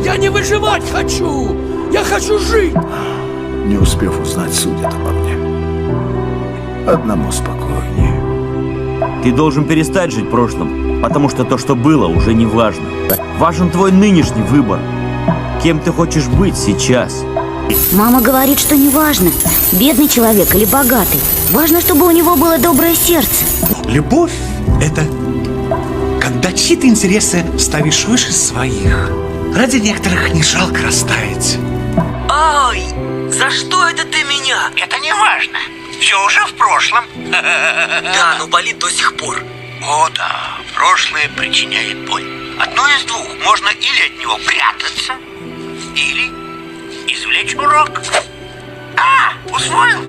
Я не выживать хочу! Я хочу жить! Не успев узнать, судят обо мне. Одному спокойнее. Ты должен перестать жить прошлым, потому что то, что было, уже не важно. Важен твой нынешний выбор. Кем ты хочешь быть сейчас? Мама говорит, что не важно, бедный человек или богатый. Важно, чтобы у него было доброе сердце. Любовь – это когда чьи-то интересы ставишь выше своих. Ради некоторых не жалко растаять. Ай, за что это ты меня? Это не важно. Все уже в прошлом. Да, но болит до сих пор. О да, прошлое причиняет боль. Одно из двух. Можно или от него прятаться, или извлечь урок. Усвоил?